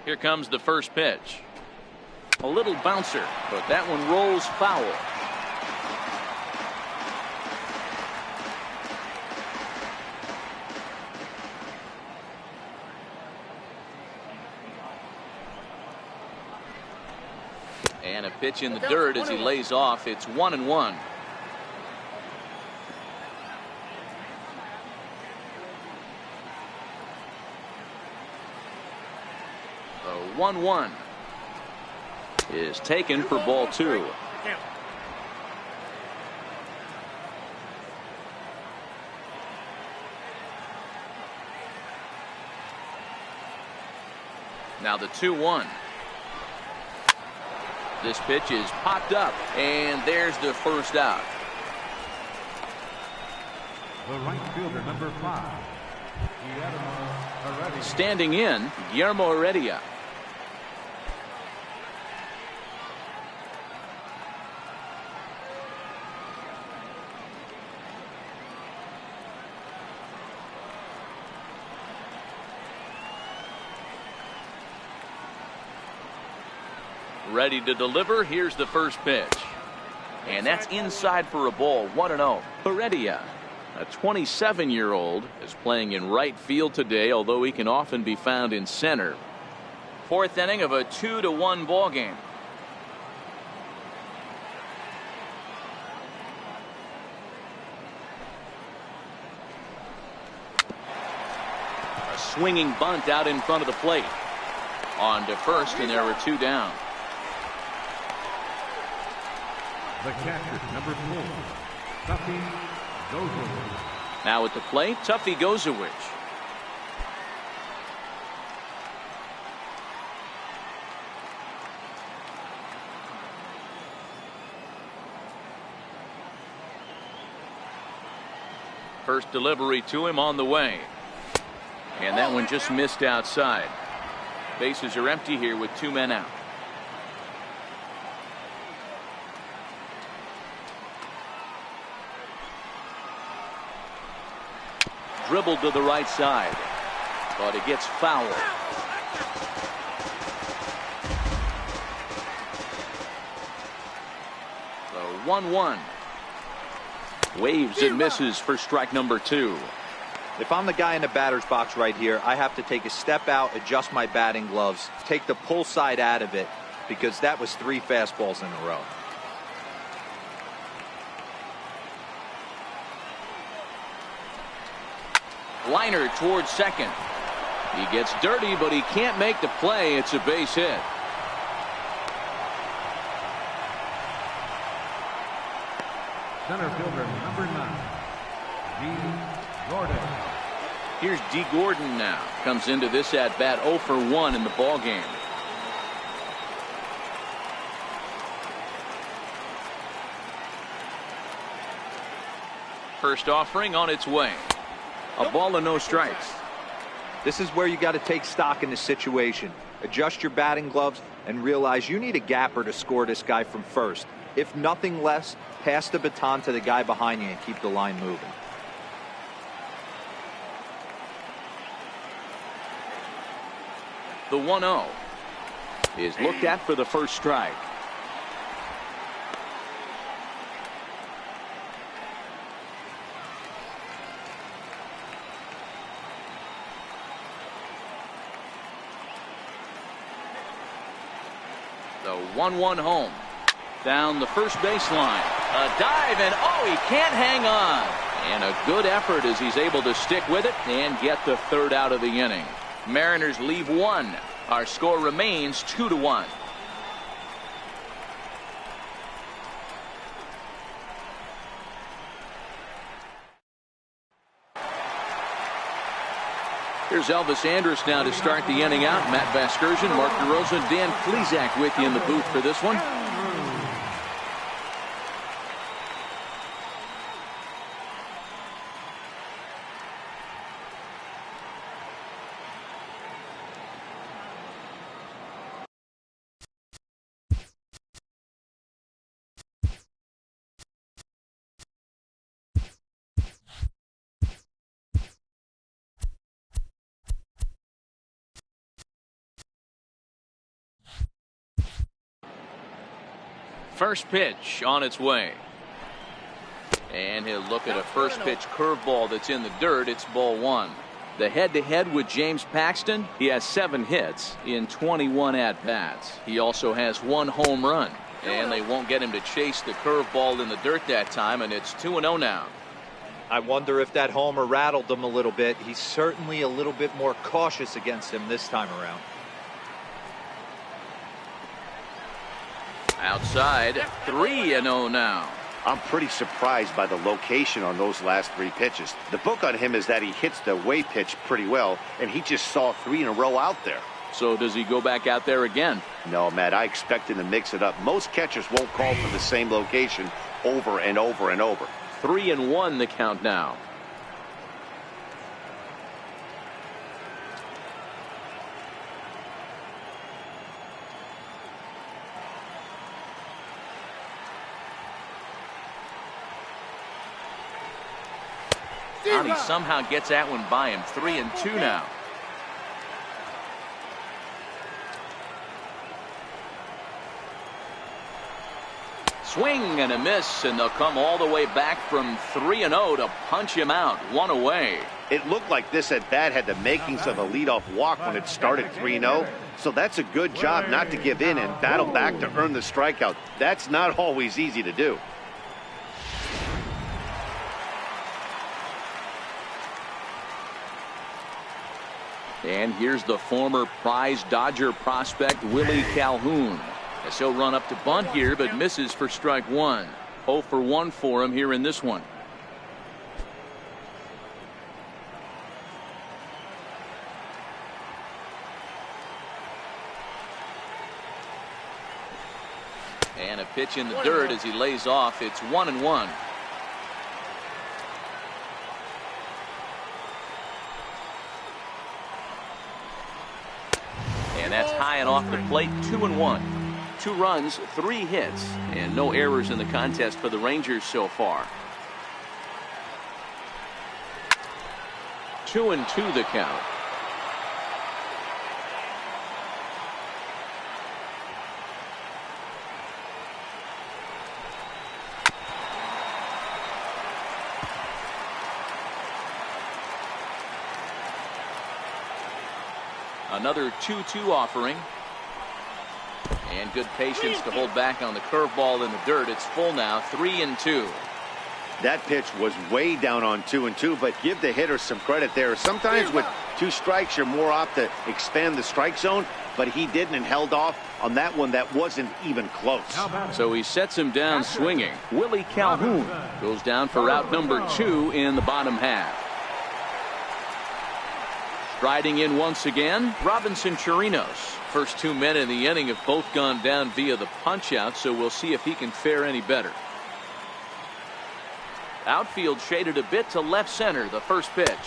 Here comes the first pitch. A little bouncer, but that one rolls foul. And a pitch in the dirt as he lays off. It's 1-1. The 1-1 is taken for ball 2. Now the 2-1. This pitch is popped up, and there's the first out. The right fielder, number 5, standing in, Guillermo Heredia. Ready to deliver. Here's the first pitch. And that's inside for a ball. 1-0. Heredia, a 27-year-old, is playing in right field today, although he can often be found in center. Fourth inning of a 2-1 ball game. A swinging bunt out in front of the plate. On to first, and there were 2 down. The catcher, number 4, Tuffy Gozowicz. Now at the plate, Tuffy Gozowicz. First delivery to him on the way. And that one just missed outside. Bases are empty here with 2 men out. Dribbled to the right side, but it gets fouled. The 1-1. Waves and misses for strike number 2. If I'm the guy in the batter's box right here, I have to take a step out, adjust my batting gloves, take the pull side out of it, because that was 3 fastballs in a row. Liner towards second. He gets dirty, but he can't make the play. It's a base hit. Center fielder, number 9, D. Gordon. Here's D. Gordon now. Comes into this at bat 0 for 1 in the ball game. First offering on its way. A ball and no strikes. This is where you got to take stock in the situation. Adjust your batting gloves and realize you need a gapper to score this guy from first. If nothing less, pass the baton to the guy behind you and keep the line moving. The 1-0 is looked at for the first strike. The 1-1 home. Down the first baseline. A dive, and oh, he can't hang on. And a good effort as he's able to stick with it and get the third out of the inning. Mariners leave 1. Our score remains 2-1. Here's Elvis Andrus now to start the inning out. Matt Vasgersian, Mark DeRosa, Dan Plesac with you in the booth for this one. First pitch on its way. And he'll look at a first pitch curveball that's in the dirt. It's ball one. The head-to-head with James Paxton, he has 7 hits in 21 at-bats. He also has 1 home run. And they won't get him to chase the curveball in the dirt that time, and it's 2-0 now. I wonder if that homer rattled him a little bit. He's certainly a little bit more cautious against him this time around. Outside, 3-0 now. I'm pretty surprised by the location on those last 3 pitches. The book on him is that he hits the away pitch pretty well, and he just saw 3 in a row out there. So does he go back out there again? No, Matt, I expect him to mix it up. Most catchers won't call for the same location over and over and over. 3-1 the count now. And he somehow gets that one by him. 3-2 now. Swing and a miss, and they'll come all the way back from 3-0 to punch him out. 1 away. It looked like this at bat had the makings of a leadoff walk when it started 3-0. So that's a good job not to give in and battle back to earn the strikeout. That's not always easy to do. And here's the former prize Dodger prospect Willie Calhoun, as he'll run up to bunt here, but misses for strike 1. 0 for 1 for him here in this one. And a pitch in the dirt as he lays off. It's 1-1. And that's high and off the plate. 2-1. 2 runs, 3 hits, and no errors in the contest for the Rangers so far. 2-2 the count. Another 2-2 offering. And good patience to hold back on the curveball in the dirt. It's full now. 3-2. That pitch was way down on 2-2, but give the hitter some credit there. Sometimes with 2 strikes, you're more apt to expand the strike zone, but he didn't and held off on that one that wasn't even close. So he sets him down swinging. Willie Calhoun goes down for route number 2 in the bottom half. Striding in once again, Robinson Chirinos. First 2 men in the inning have both gone down via the punch-out, so we'll see if he can fare any better. Outfield shaded a bit to left center. The first pitch.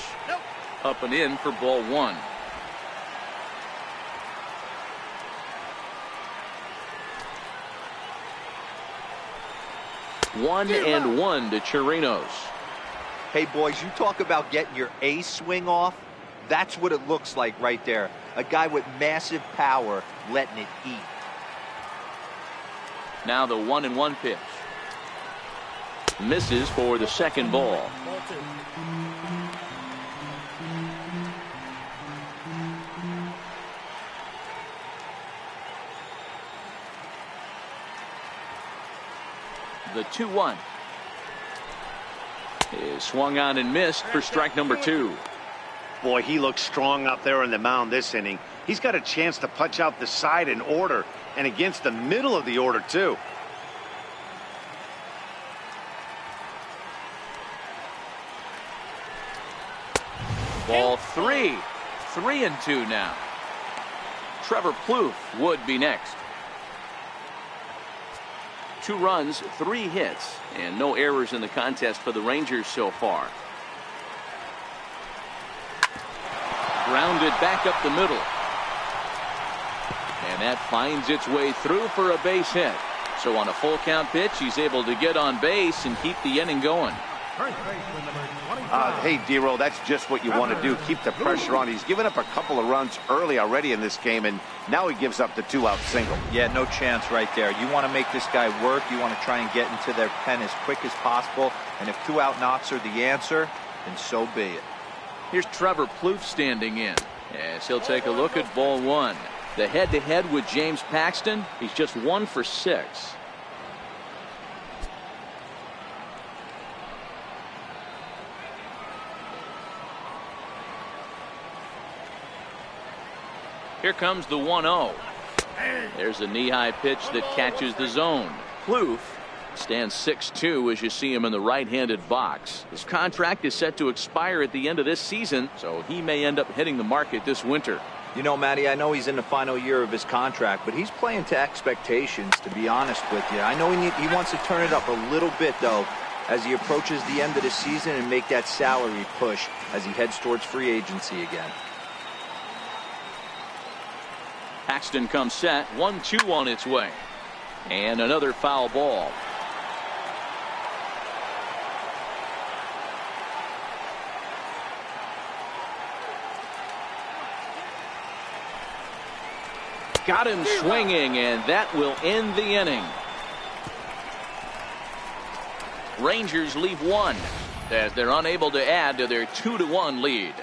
Up and in for ball 1. One and 1 to Chirinos. Hey, boys, you talk about getting your A swing off. That's what it looks like right there. A guy with massive power letting it eat. Now the 1-1 pitch. Misses for the second ball. The 2-1 is swung on and missed for strike number 2. Boy, he looks strong out there on the mound this inning. He's got a chance to punch out the side in order, and against the middle of the order, too. Ball 3. 3-2 now. Trevor Plouffe would be next. 2 runs, 3 hits, and no errors in the contest for the Rangers so far. Grounded back up the middle. And that finds its way through for a base hit. So on a full count pitch, he's able to get on base and keep the inning going. First baseman number 25. Hey, D-Roll, that's just what you want to do. Keep the pressure on. He's given up a couple of runs early already in this game, and now he gives up the 2-out single. Yeah, no chance right there. You want to make this guy work. You want to try and get into their pen as quick as possible. And if 2-out knocks are the answer, then so be it. Here's Trevor Plouffe standing in. Yes, he'll take a look at ball one. The head-to-head with James Paxton, he's just 1 for 6. Here comes the 1-0. There's a knee-high pitch that catches the zone. Plouffe stands 6'2" as you see him in the right-handed box. His contract is set to expire at the end of this season, so he may end up hitting the market this winter. You know, Matty, I know he's in the final year of his contract, but he's playing to expectations, to be honest with you. I know he wants to turn it up a little bit, though, as he approaches the end of the season and make that salary push as he heads towards free agency again. Paxton comes set, 1-2 on its way. And another foul ball. Got him swinging, and that will end the inning. Rangers leave one as they're unable to add to their 2-1 lead.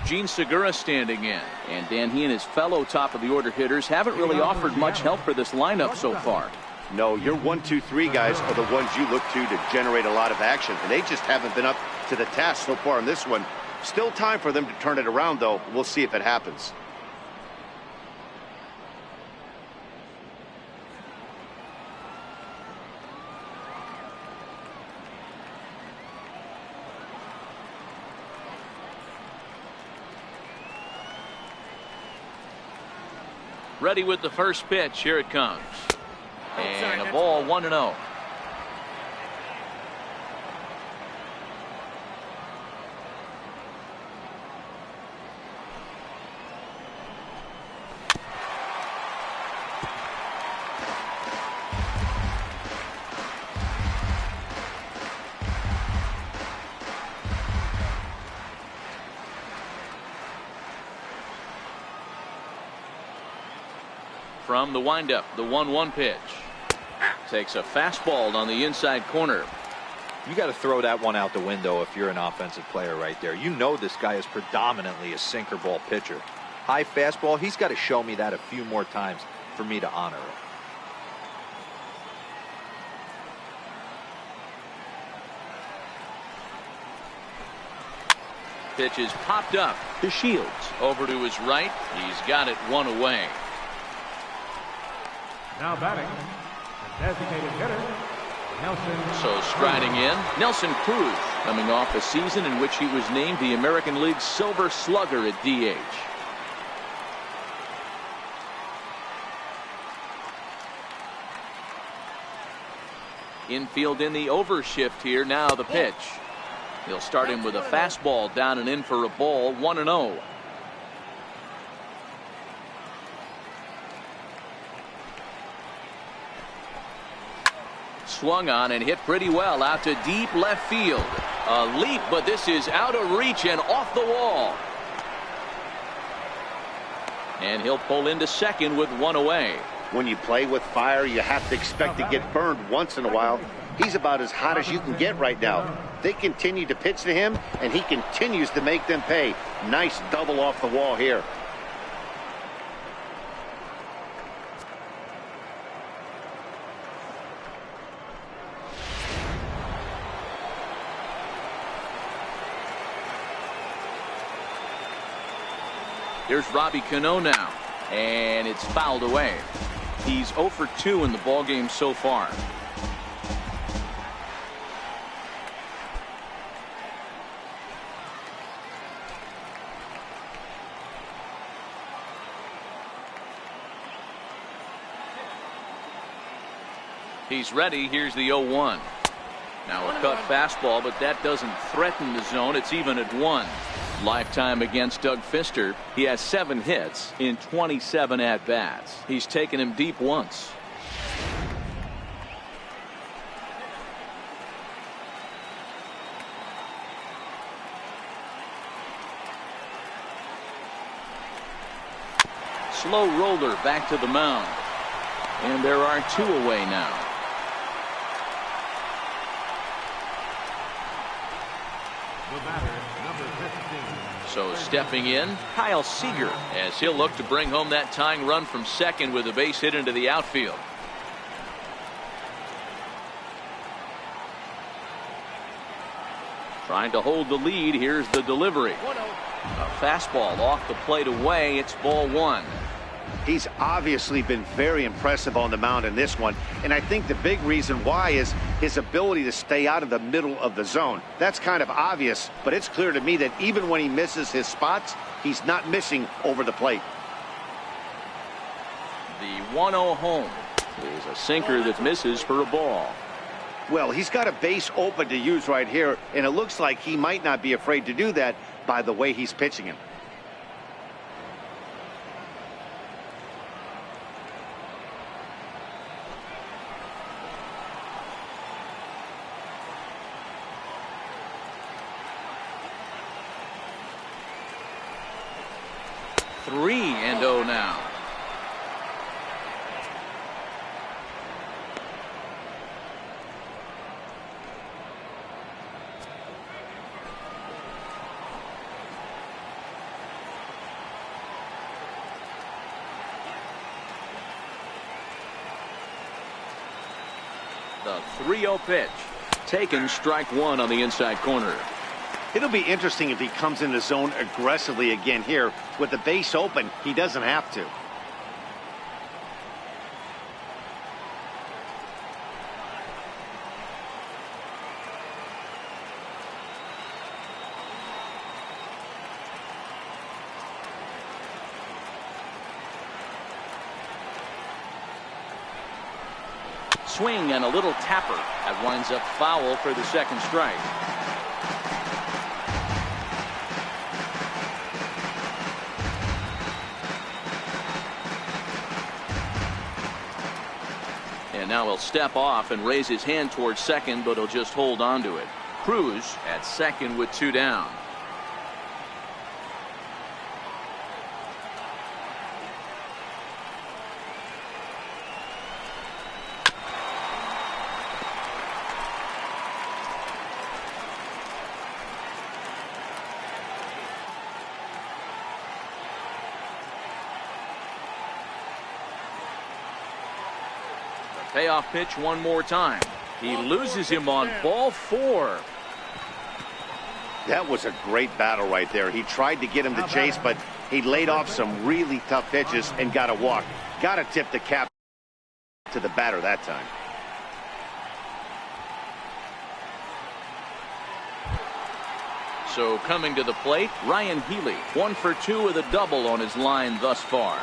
Gene Segura standing in. And Dan, he and his fellow top-of-the-order hitters haven't really offered much help for this lineup so far. No, your 1, 2, 3 guys are the ones you look to generate a lot of action, and they just haven't been up to the task so far in this one. Still time for them to turn it around, though. We'll see if it happens. Ready with the first pitch. Here it comes. And a ball, 1-0. From the windup, the 1-1 pitch. Takes a fastball on the inside corner. You got to throw that one out the window if you're an offensive player right there. You know this guy is predominantly a sinker ball pitcher. High fastball, he's got to show me that a few more times for me to honor it. Pitch is popped up to Shields. Over to his right. He's got it 1 away. Now batting, the designated hitter, Nelson. So striding in, Nelson Cruz, coming off a season in which he was named the American League's Silver Slugger at DH. Infield in the overshift here. Now the pitch. He'll start him with a fastball down and in for a ball, 1-0. Swung on and hit pretty well out to deep left field. A leap, but this is out of reach and off the wall. And he'll pull into second with 1 away. When you play with fire, you have to expect to get burned once in a while. He's about as hot as you can get right now. They continue to pitch to him, and he continues to make them pay. Nice double off the wall here. Here's Robbie Cano now, and it's fouled away. He's 0 for 2 in the ballgame so far. He's ready. Here's the 0-1. Now a cut fastball, but that doesn't threaten the zone. It's even at 1. lifetime against Doug Fister, he has 7 hits in 27 at-bats. He's taken him deep once. Slow roller back to the mound. And there are 2 away now. The batter, number 15. So stepping in, Kyle Seager, as he'll look to bring home that tying run from second with a base hit into the outfield. Trying to hold the lead. Here's the delivery. A fastball off the plate away. It's ball 1. He's obviously been very impressive on the mound in this one, and I think the big reason why is his ability to stay out of the middle of the zone. That's kind of obvious, but it's clear to me that even when he misses his spots, he's not missing over the plate. The 1-0 home is a sinker that misses for a ball. Well, he's got a base open to use right here, and it looks like he might not be afraid to do that by the way he's pitching him. Three and 0 now. The 3-0 pitch. Taken, strike 1 on the inside corner. It'll be interesting if he comes in the zone aggressively again here. With the base open, he doesn't have to. Swing and a little tapper. That winds up foul for the second strike. And now he'll step off and raise his hand towards second, but he'll just hold on to it. Cruz at second with 2 down. Payoff pitch one more time. He loses him on ball 4. That was a great battle right there. He tried to get him to chase, but he laid off some really tough pitches and got a walk. Got to tip the cap to the batter that time. So coming to the plate, Ryan Healy, 1 for 2 with a double on his line thus far.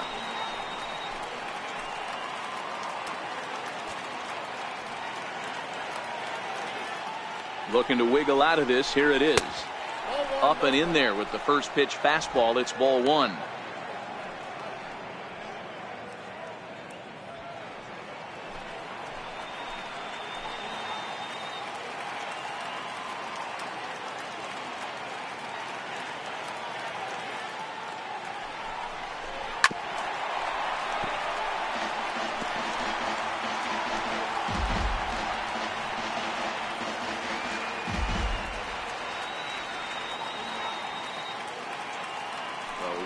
Looking to wiggle out of this. Here it is. Up and in there with the first pitch fastball. It's ball 1.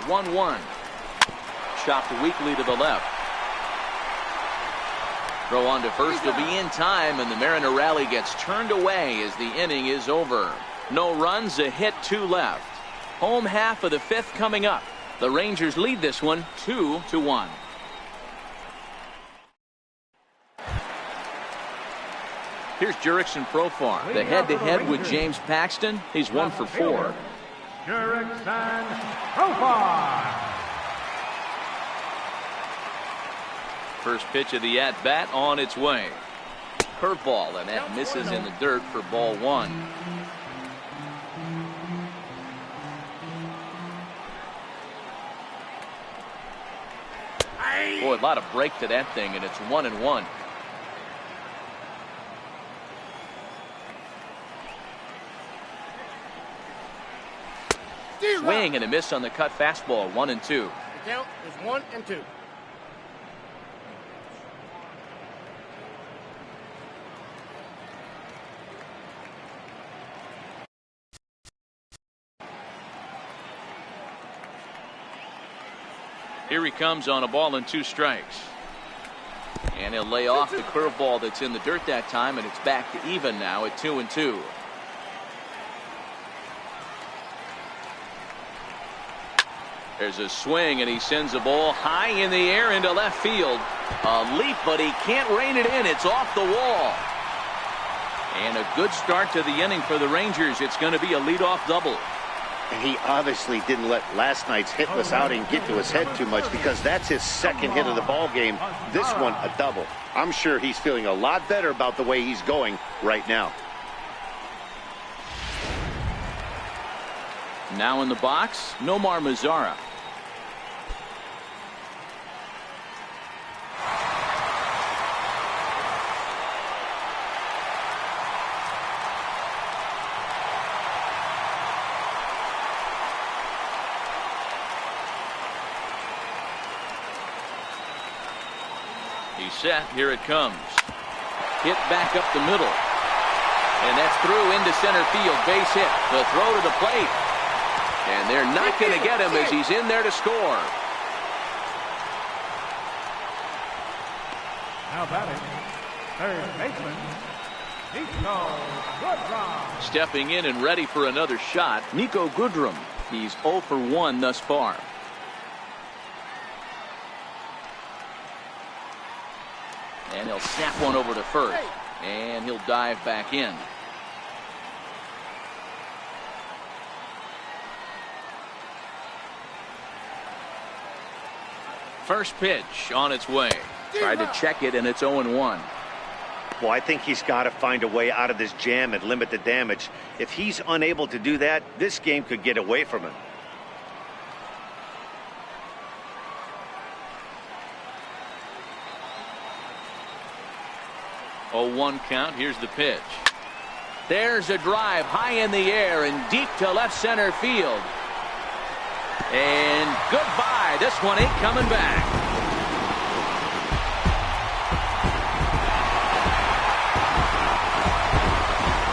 The 1-1. Chopped weakly to the left. Throw on to first will be in time, and the Mariner rally gets turned away as the inning is over. No runs, a hit, 2 left. Home half of the 5th coming up. The Rangers lead this one 2-1. Here's Jurickson Profar. The head-to-head with James Paxton. He's 1 for 4. Jurickson Profar. First pitch of the at-bat on its way. Curveball, and that misses in the dirt for ball 1. a lot of break to that thing, and it's 1-1. Swing and a miss on the cut fastball. 1-2. The count is 1-2. Here he comes on a ball and 2 strikes. And he'll lay off the curveball that's in the dirt that time, and it's back to even now at 2-2. There's a swing, and he sends a ball high in the air into left field. A leap, but he can't rein it in. It's off the wall. And a good start to the inning for the Rangers. It's going to be a leadoff double. And he obviously didn't let last night's hitless outing get to his head too much, because that's his second hit of the ball game. This one a double. I'm sure he's feeling a lot better about the way he's going right now. Now in the box, Nomar Mazara. He's set. Here it comes. Hit back up the middle. And that's through into center field. Base hit. The throw to the plate. And they're not going to get him as he's in there to score. Now batting, third baseman, Nico Goodrum. Stepping in and ready for another shot, Nico Goodrum. He's 0 for 1 thus far. And he'll snap one over to first. And he'll dive back in. First pitch on its way. Tried to check it, and it's 0-1. Well, I think he's got to find a way out of this jam and limit the damage. If he's unable to do that, this game could get away from him. Oh, 1 count. Here's the pitch. There's a drive high in the air and deep to left center field. And goodbye. This one ain't coming back.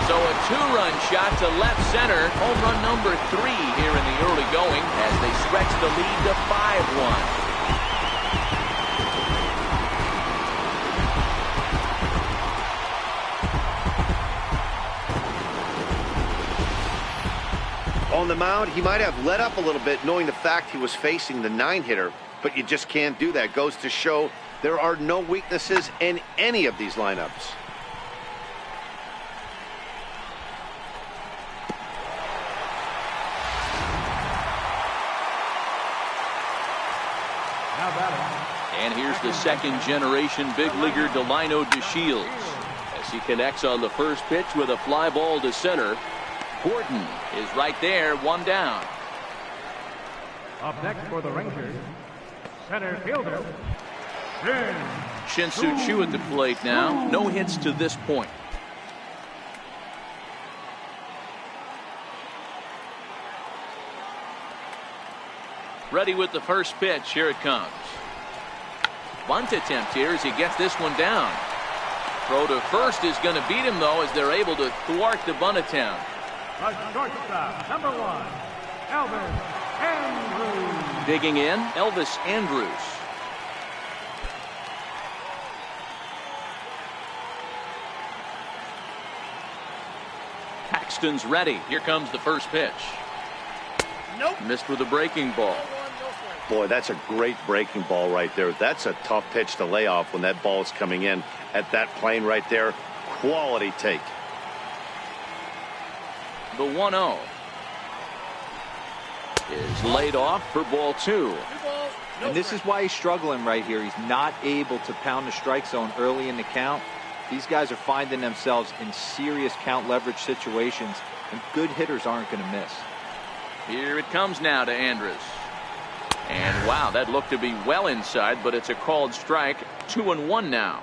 So a 2-run shot to left center. Home run number 3 here in the early going as they stretch the lead to 5-1. On the mound, he might have let up a little bit knowing the fact he was facing the 9-hitter, but you just can't do that. Goes to show there are no weaknesses in any of these lineups. Now batting. And here's the second-generation big leaguer Delino DeShields as he connects on the first pitch with a fly ball to center. Gordon is right there, 1 down. Up next for the Rangers, center fielder, Shin-Soo Choo at the plate now. No hits to this point. Ready with the first pitch. Here it comes. Bunt attempt here as he gets this one down. Throw to first is going to beat him, though, as they're able to thwart the bunt attempt. the shortstop, number 1, Elvis Andrews. Digging in, Elvis Andrews. Paxton's ready. Here comes the first pitch. Nope. Missed with a breaking ball. Boy, that's a great breaking ball right there. That's a tough pitch to lay off when that ball is coming in at that plane right there. Quality take. The 1-0 is laid off for ball 2. And this is why he's struggling right here. He's not able to pound the strike zone early in the count. These guys are finding themselves in serious count leverage situations, and good hitters aren't going to miss. Here it comes now to Andrus. And wow, that looked to be well inside, but it's a called strike. 2-1 now.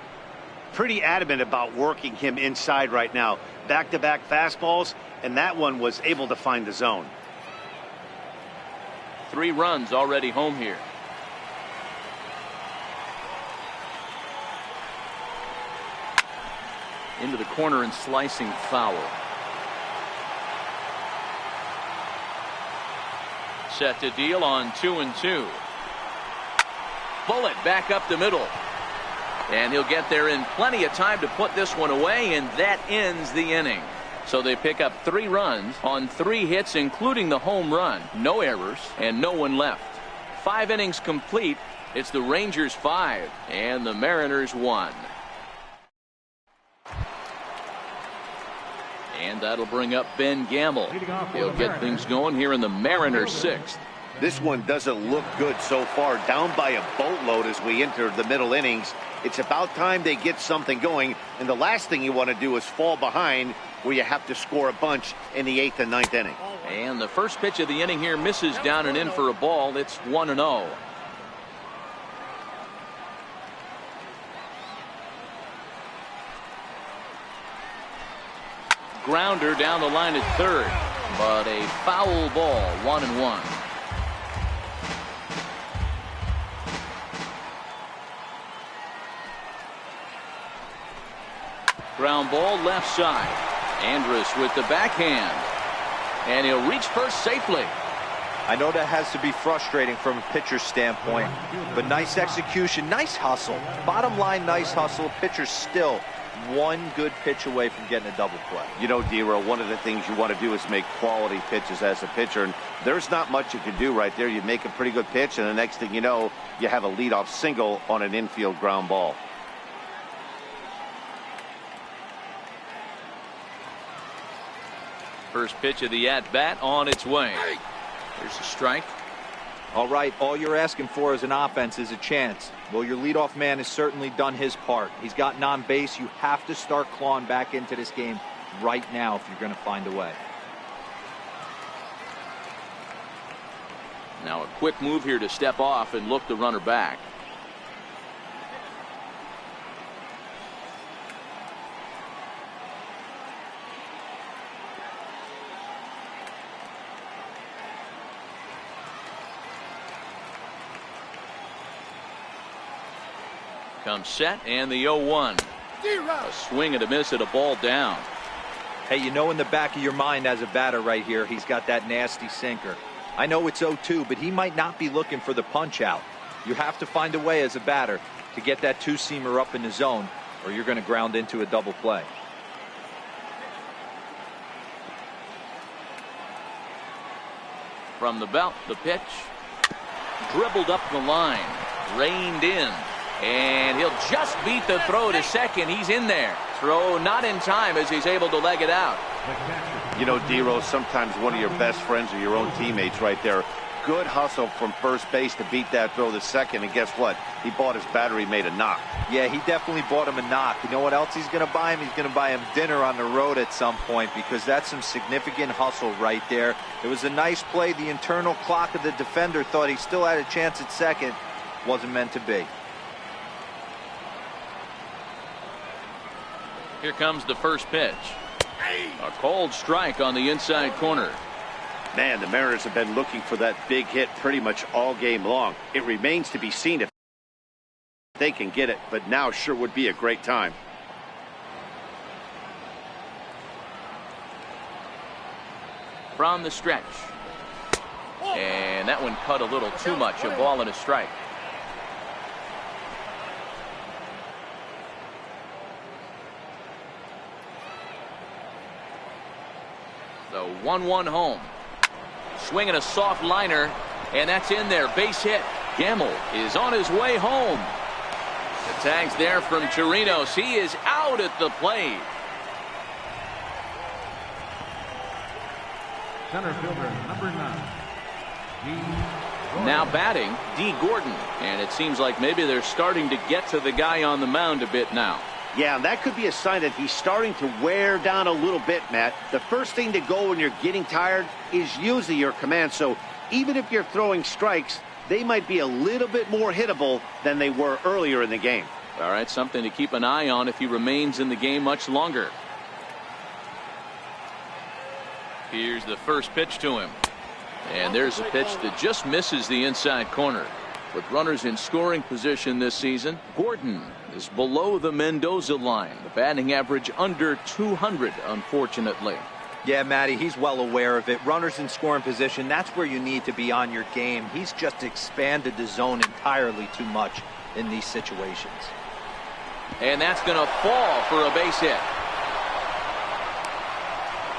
Pretty adamant about working him inside right now. Back-to-back fastballs, and that one was able to find the zone. 3 runs already home here. Into the corner and slicing foul. Set to deal on 2-2. Bullet back up the middle. And he'll get there in plenty of time to put this one away, and that ends the inning. So they pick up 3 runs on 3 hits, including the home run. No errors and no one left. 5 innings complete. It's the Rangers 5 and the Mariners 1. And that'll bring up Ben Gamble. He'll get things going here in the Mariners 6th. This one doesn't look good so far. Down by a boatload as we enter the middle innings. It's about time they get something going. And the last thing you want to do is fall behind where you have to score a bunch in the 8th and 9th inning. And the first pitch of the inning here misses down and in for a ball. It's 1-0. Grounder down the line at third, but a foul ball. 1-1. Ground ball left side. Andrus with the backhand, and he'll reach first safely. I know that has to be frustrating from a pitcher's standpoint, but nice execution, nice hustle. Bottom line, nice hustle. Pitcher's still one good pitch away from getting a double play. You know, D-Row, one of the things you want to do is make quality pitches as a pitcher, and there's not much you can do right there. You make a pretty good pitch, and the next thing you know, you have a leadoff single on an infield ground ball. First pitch of the at-bat on its way. There's a strike. All right, all you're asking for as an offense is a chance. Well, your leadoff man has certainly done his part. He's gotten on base. You have to start clawing back into this game right now if you're going to find a way. Now a quick move here to step off and look the runner back. Comes set, and the 0-1. A swing and a miss at a ball down. Hey, you know in the back of your mind as a batter right here, he's got that nasty sinker. I know it's 0-2, but he might not be looking for the punch out. You have to find a way as a batter to get that two-seamer up in the zone, or you're going to ground into a double play. From the belt, the pitch. Dribbled up the line. Reined in. And he'll just beat the throw to second. He's in there. Throw not in time as he's able to leg it out. You know, D-Rose, sometimes one of your best friends are your own teammates right there. Good hustle from first base to beat that throw to second. And guess what? He bought his battery made a knock. Yeah, he definitely bought him a knock. You know what else he's going to buy him? He's going to buy him dinner on the road at some point, because that's some significant hustle right there. It was a nice play. The internal clock of the defender thought he still had a chance at second. Wasn't meant to be. Here comes the first pitch. A cold strike on the inside corner. Man, the Mariners have been looking for that big hit pretty much all game long. It remains to be seen if they can get it, but now sure would be a great time. From the stretch. And that one cut a little too much. A ball and a strike. The 1-1 home. Swinging a soft liner, and that's in there. Base hit. Gamble is on his way home. The tag's there from Chirinos. He is out at the plate. Center fielder, number 9. Now batting, D. Gordon. And it seems like maybe they're starting to get to the guy on the mound a bit now. Yeah, and that could be a sign that he's starting to wear down a little bit, Matt. The first thing to go when you're getting tired is usually your command. So even if you're throwing strikes, they might be a little bit more hittable than they were earlier in the game. All right, something to keep an eye on if he remains in the game much longer. Here's the first pitch to him. And there's a pitch that just misses the inside corner. With runners in scoring position this season, Gordon is below the Mendoza line. The batting average under 200, unfortunately. Yeah, Matty, he's well aware of it. Runners in scoring position, that's where you need to be on your game. He's just expanded the zone entirely too much in these situations. And that's going to fall for a base hit.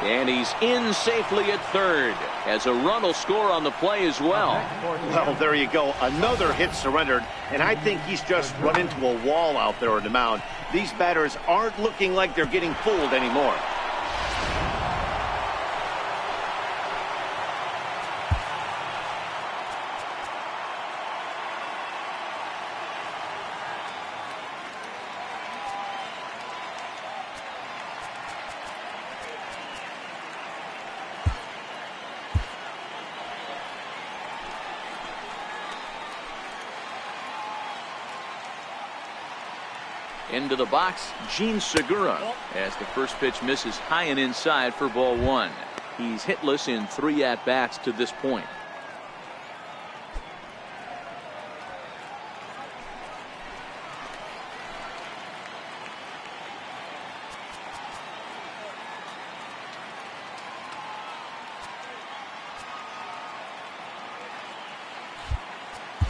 And he's in safely at third, as a run will score on the play as well. Well, there you go. Another hit surrendered, and I think he's just run into a wall out there on the mound. These batters aren't looking like they're getting fooled anymore. Into the box, Gene Segura, as the first pitch misses high and inside for ball one. He's hitless in 3 at-bats to this point.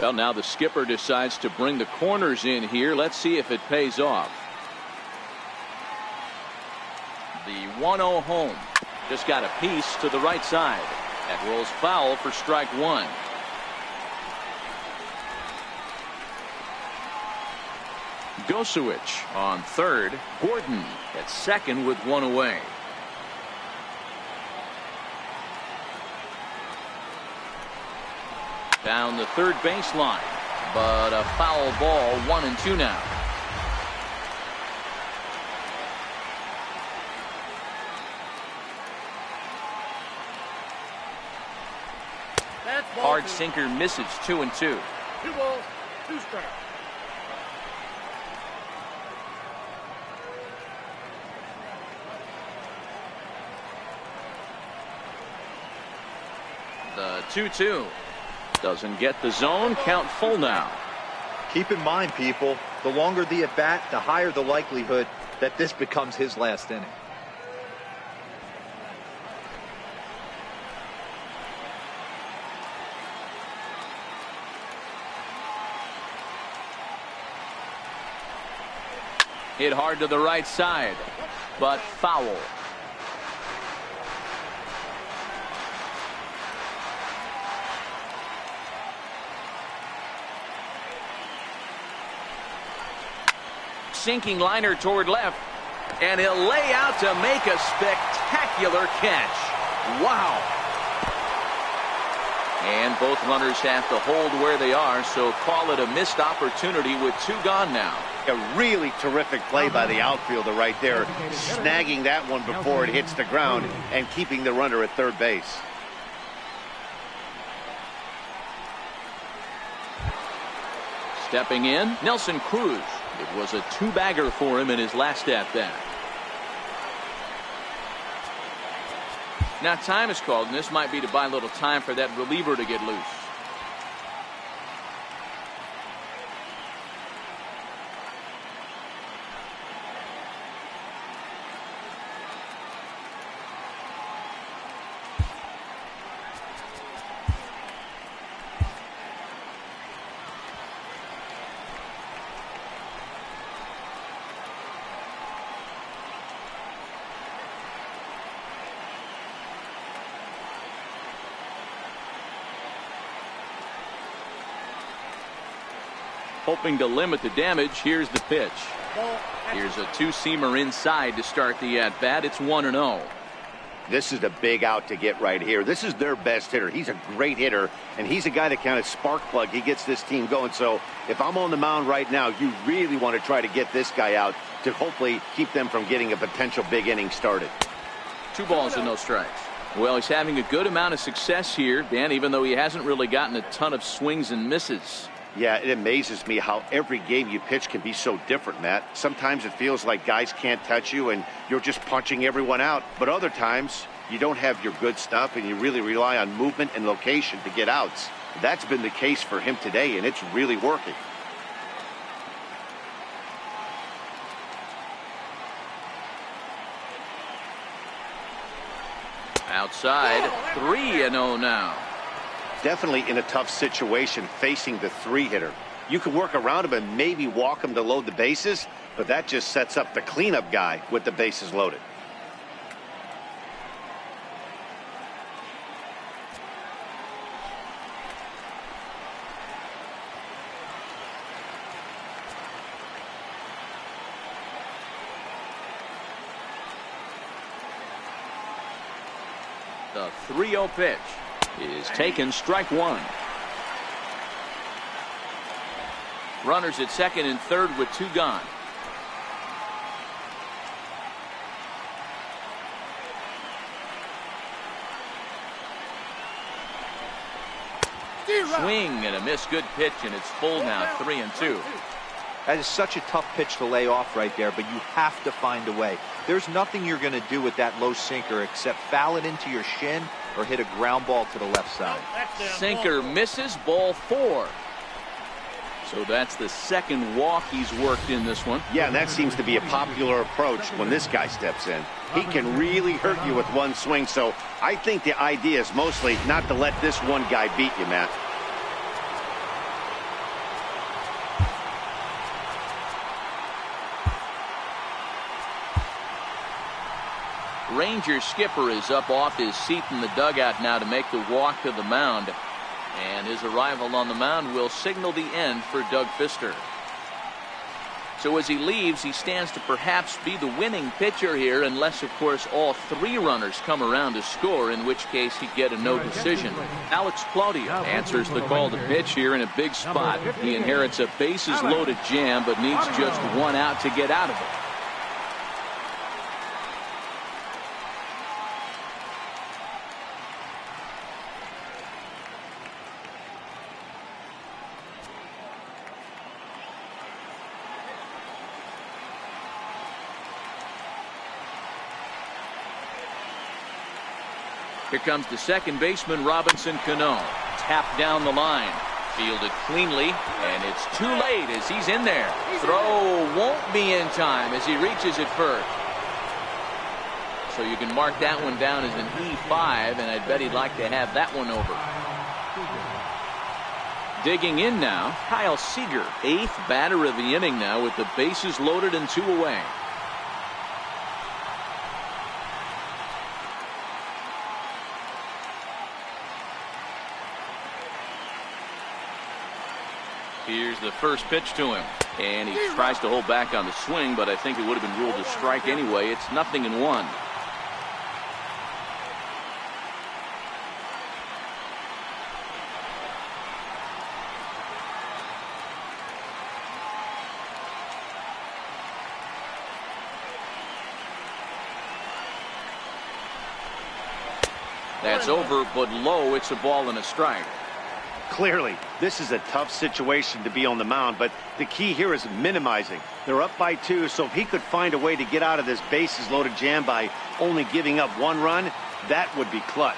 Well, now the skipper decides to bring the corners in here. Let's see if it pays off. The 1-0 home. Just got a piece to the right side. That rolls foul for strike one. Gosewich on third. Gordon at second with one away. Down the third baseline, but a foul ball, 1-2 now. Hard sinker misses, 2-2. 2 balls, 2 strikes. The 2-2. Doesn't get the zone. Count full now. Keep in mind, people, the longer the at-bat, the higher the likelihood that this becomes his last inning. Hit hard to the right side, but foul. Sinking liner toward left, and he'll lay out to make a spectacular catch. Wow. And both runners have to hold where they are, so call it a missed opportunity with 2 gone now. A really terrific play by the outfielder right there, snagging that one before it hits the ground and keeping the runner at third base. Stepping in, Nelson Cruz. It was a 2-bagger for him in his last at-bat. Now time is called, and this might be to buy a little time for that reliever to get loose. Hoping to limit the damage. Here's the pitch. Here's a 2-seamer inside to start the at-bat. It's 1-0. This is a big out to get right here. This is their best hitter. He's a great hitter, and he's a guy that kind of spark plug. He gets this team going. So if I'm on the mound right now, you really want to try to get this guy out to hopefully keep them from getting a potential big inning started. 2 balls and no strikes. Well, he's having a good amount of success here, Dan, even though he hasn't really gotten a ton of swings and misses. Yeah, it amazes me how every game you pitch can be so different, Matt. Sometimes it feels like guys can't touch you and you're just punching everyone out. But other times, you don't have your good stuff and you really rely on movement and location to get outs. That's been the case for him today, and it's really working. Outside, 3-0 now. Definitely in a tough situation facing the 3-hitter. You can work around him and maybe walk him to load the bases, but that just sets up the cleanup guy with the bases loaded. The 3-0 pitch is taken, strike one. Runners at second and third with 2 gone. Swing and a miss. Good pitch, and it's full now, 3-2. That is such a tough pitch to lay off right there, but you have to find a way. There's nothing you're going to do with that low sinker except foul it into your shin or hit a ground ball to the left side. Sinker misses, ball 4. So that's the second walk he's worked in this one. Yeah, and that seems to be a popular approach when this guy steps in. He can really hurt you with one swing, so I think the idea is mostly not to let this one guy beat you, Matt. Rangers skipper is up off his seat in the dugout now to make the walk to the mound. And his arrival on the mound will signal the end for Doug Fister. So as he leaves, he stands to perhaps be the winning pitcher here, unless, of course, all 3 runners come around to score, in which case he'd get a no decision. Alex Claudio answers the call to pitch here in a big spot. He inherits a bases-loaded jam, but needs just 1 out to get out of it. Here comes the second baseman, Robinson Cano. Tapped down the line. Fielded cleanly, and it's too late as he's in there. Throw won't be in time as he reaches it first. So you can mark that one down as an E5, and I'd bet he'd like to have that one over. Digging in now, Kyle Seager, 8th batter of the inning now with the bases loaded and 2 away. Here's the first pitch to him, and he tries to hold back on the swing, but I think it would have been ruled a strike anyway. It's 0-1. That's over, but low. It's a ball and a strike. Clearly, this is a tough situation to be on the mound, but the key here is minimizing. They're up by 2, so if he could find a way to get out of this bases-loaded jam by only giving up 1 run, that would be clutch.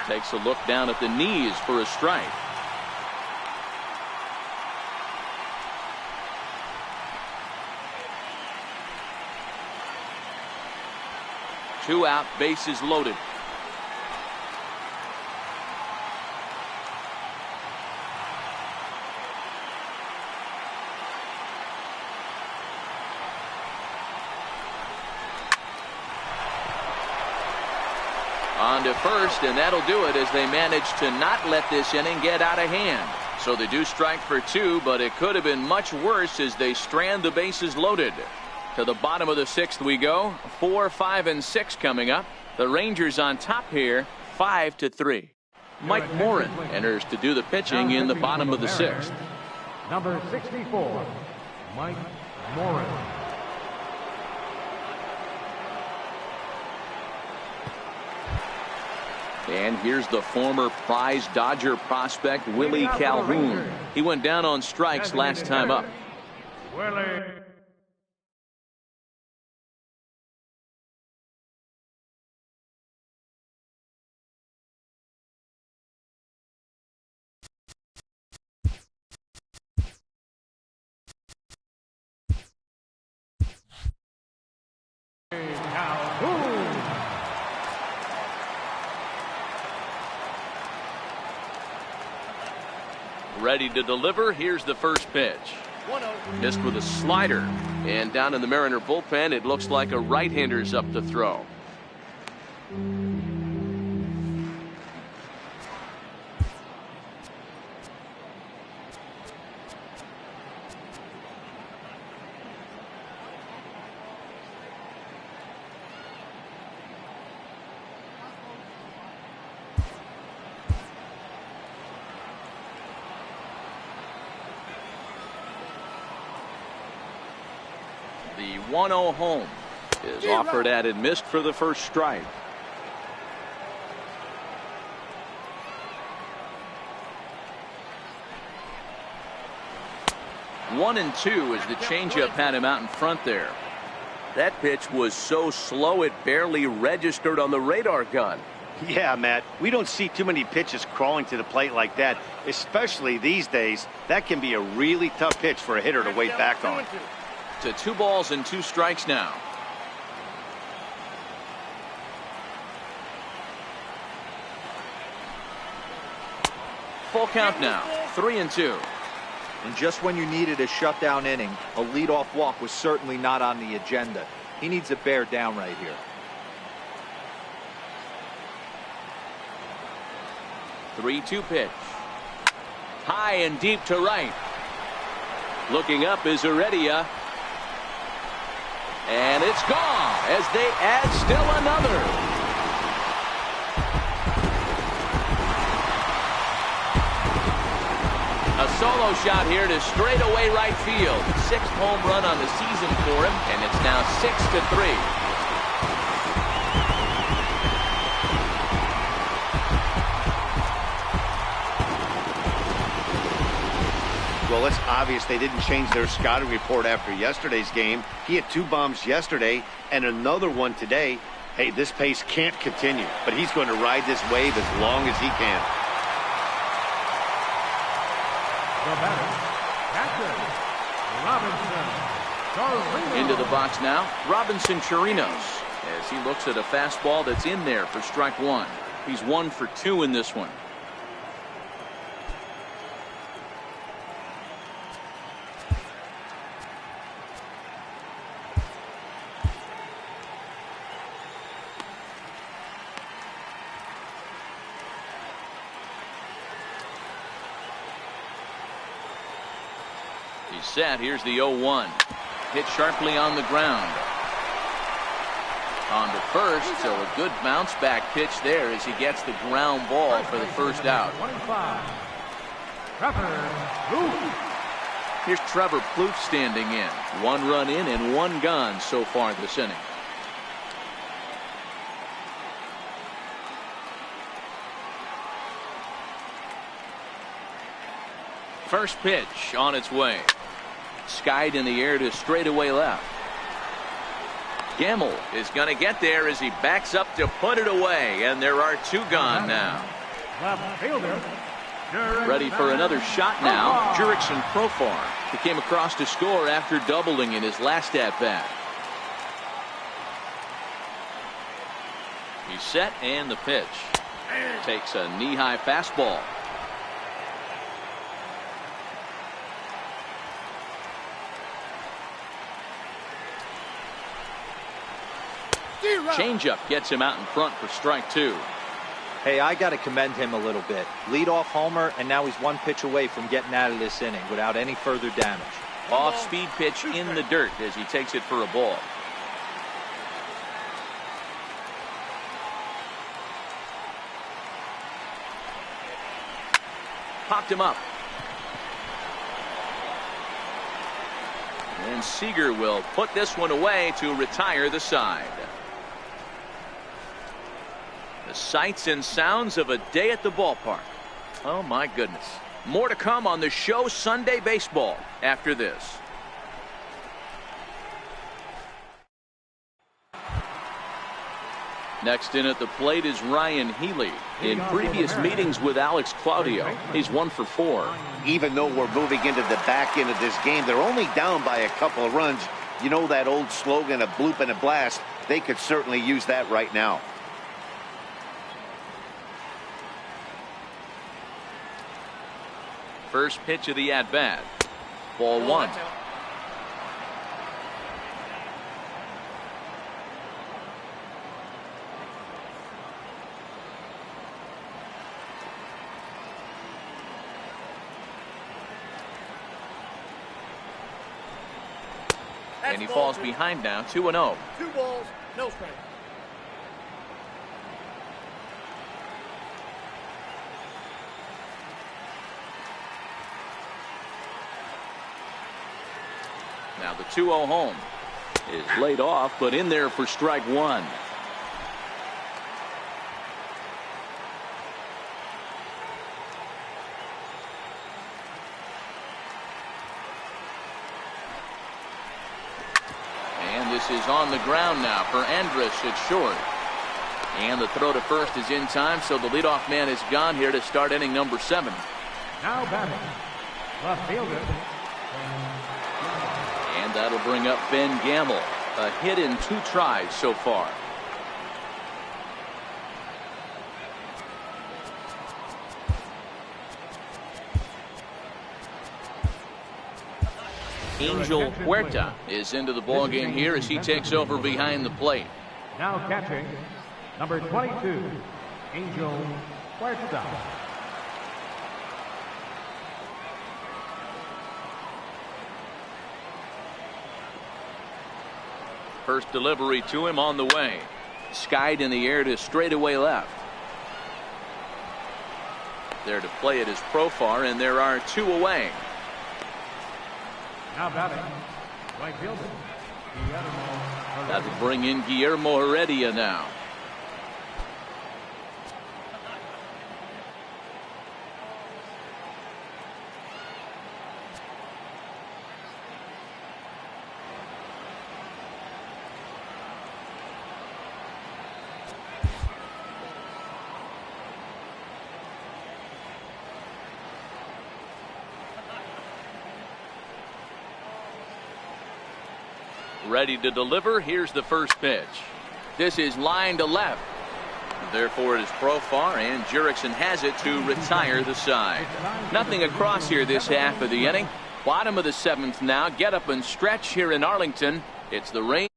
Takes a look down at the knees for a strike. Two out, bases loaded. On to first, and that'll do it as they manage to not let this inning get out of hand. So they do strike for 2, but it could have been much worse as they strand the bases loaded. To the bottom of the 6th we go. 4, 5, and 6 coming up. The Rangers on top here, 5-3. Mike Morin enters to do the pitching in the bottom of the 6th. Number 64, Mike Morris. And here's the former prize Dodger prospect, Willie Calhoun. He went down on strikes last time up. Willie. Calhoun. Ready to deliver. Here's the first pitch. Missed with a slider. And down in the Mariner bullpen, it looks like a right-hander's up to throw. The 1-0 home is offered at and missed for the first strike. One and two as the changeup had him out in front there. That pitch was so slow it barely registered on the radar gun. Yeah, Matt, we don't see too many pitches crawling to the plate like that, especially these days. That can be a really tough pitch for a hitter to wait back on. To 2 balls and 2 strikes now. Full count now. 3-2. And just when you needed a shutdown inning, a leadoff walk was certainly not on the agenda. He needs to bear down right here. 3-2 pitch. High and deep to right. Looking up is Heredia. And it's gone as they add still another. A solo shot here to straightaway right field. 6th home run on the season for him, and it's now 6-3. Well, it's obvious they didn't change their scouting report after yesterday's game. He had 2 bombs yesterday and another one today. Hey, this pace can't continue, but he's going to ride this wave as long as he can. The batter, catcher, Robinson. Into the box now, Robinson Chirinos, as he looks at a fastball that's in there for strike 1. He's 1 for 2 in this one. He's set. Here's the 0-1. Hit sharply on the ground. On to first, so a good bounce back pitch there as he gets the ground ball for the first out. 25. Trevor Plouffe. Here's Trevor Plouffe standing in. 1 run in and 1 gone so far this inning. First pitch on its way. Skied in the air to straightaway left. Gamble is going to get there as he backs up to put it away, and there are 2 gone now. Left fielder. Ready for another shot now. Jurickson Profar, who came across to score after doubling in his last at-bat. He's set, and the pitch. Takes a knee-high fastball. Changeup gets him out in front for strike 2. Hey, I got to commend him a little bit. Leadoff homer, and now he's 1 pitch away from getting out of this inning without any further damage. Off-speed pitch in the dirt as he takes it for a ball. Popped him up. And Seager will put this one away to retire the side. The sights and sounds of a day at the ballpark. Oh my goodness. More to come on the show Sunday Baseball after this. Next in at the plate is Ryan Healy. In previous meetings with Alex Claudio, he's 1 for 4. Even though we're moving into the back end of this game, they're only down by a couple of runs. You know that old slogan, a bloop and a blast? They could certainly use that right now. First pitch of the at-bat. Ball 1. And he falls behind now, 2-0. 2 balls, no strike. Now the 2-0 home is laid off, but in there for strike 1. And this is on the ground now for Andrus at short. And the throw to first is in time, so the leadoff man is gone here to start inning number 7. Now batting, left fielder. And that'll bring up Ben Gamble. A hit in 2 tries so far. Angel Huerta is into the ballgame here as he takes over behind the plate. Now catching, number 22, Angel Huerta. First delivery to him on the way. Skied in the air to straightaway left. There to play it is Profar, and there are 2 away. Now batting, right fielder. That'll bring in Guillermo Heredia now. Ready to deliver. Here's the first pitch. This is line to left. Therefore it is Profar, and Jurickson has it to retire the side. Nothing across here this half of the inning. Bottom of the 7th now. Get up and stretch here in Arlington. It's the rain.